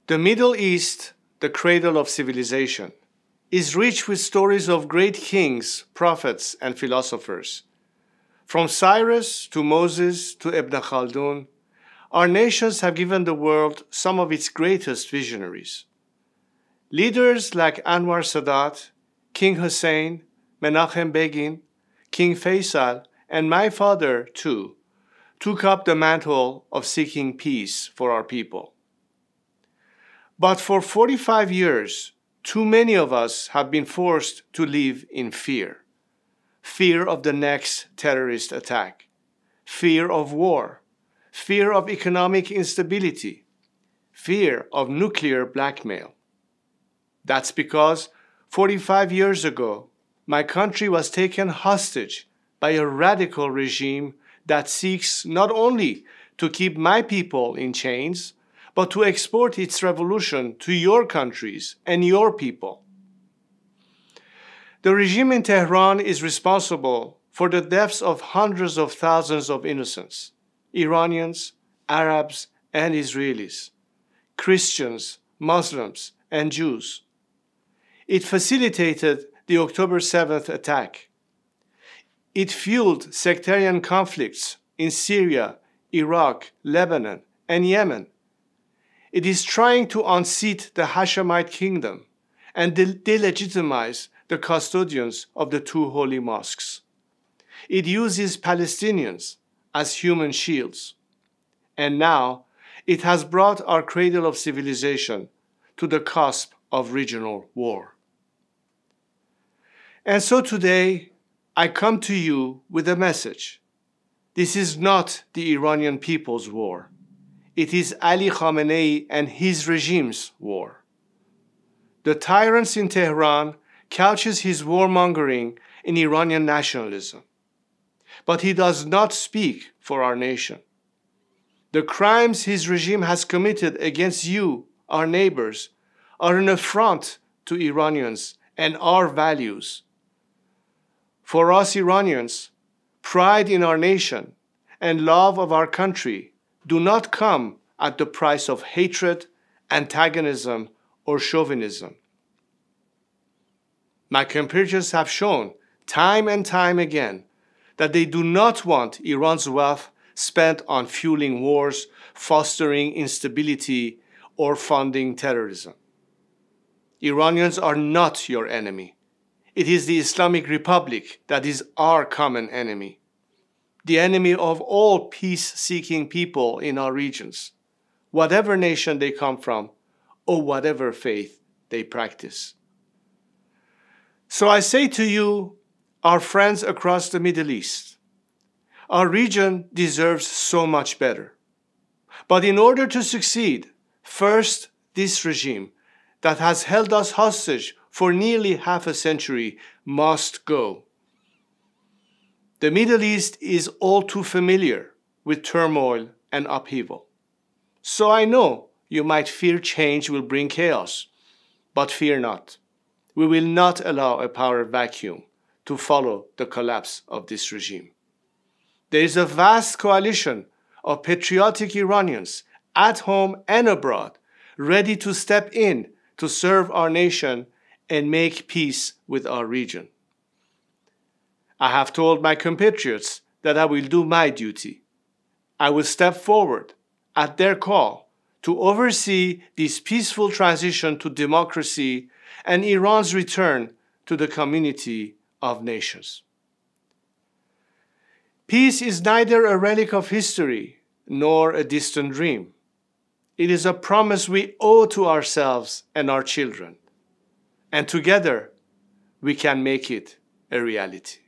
The Middle East, the cradle of civilization, is rich with stories of great kings, prophets, and philosophers. From Cyrus to Moses to Ibn Khaldun, our nations have given the world some of its greatest visionaries. Leaders like Anwar Sadat, King Hussein, Menachem Begin, King Faisal, and my father, too, took up the mantle of seeking peace for our people. But for 45 years, too many of us have been forced to live in fear. Fear of the next terrorist attack, fear of war, fear of economic instability, fear of nuclear blackmail. That's because 45 years ago, my country was taken hostage by a radical regime that seeks not only to keep my people in chains, but to export its revolution to your countries and your people. The regime in Tehran is responsible for the deaths of hundreds of thousands of innocents, Iranians, Arabs, and Israelis, Christians, Muslims, and Jews. It facilitated the October 7th attack. It fueled sectarian conflicts in Syria, Iraq, Lebanon, and Yemen. It is trying to unseat the Hashemite kingdom and delegitimize the custodians of the two holy mosques. It uses Palestinians as human shields. And now it has brought our cradle of civilization to the cusp of regional war. And so today, I come to you with a message. This is not the Iranian people's war. It is Ali Khamenei and his regime's war. The tyrant in Tehran couches his warmongering in Iranian nationalism. But he does not speak for our nation. The crimes his regime has committed against you, our neighbors, are an affront to Iranians and our values. For us Iranians, pride in our nation and love of our country do not come at the price of hatred, antagonism, or chauvinism. My compatriots have shown time and time again that they do not want Iran's wealth spent on fueling wars, fostering instability, or funding terrorism. Iranians are not your enemy. It is the Islamic Republic that is our common enemy, the enemy of all peace-seeking people in our regions, whatever nation they come from or whatever faith they practice. So I say to you, our friends across the Middle East, our region deserves so much better. But in order to succeed, first, this regime that has held us hostage for nearly half a century must go. The Middle East is all too familiar with turmoil and upheaval. So I know you might fear change will bring chaos, but fear not. We will not allow a power vacuum to follow the collapse of this regime. There is a vast coalition of patriotic Iranians at home and abroad, ready to step in to serve our nation and make peace with our region. I have told my compatriots that I will do my duty. I will step forward at their call to oversee this peaceful transition to democracy and Iran's return to the community of nations. Peace is neither a relic of history nor a distant dream. It is a promise we owe to ourselves and our children. And together, we can make it a reality.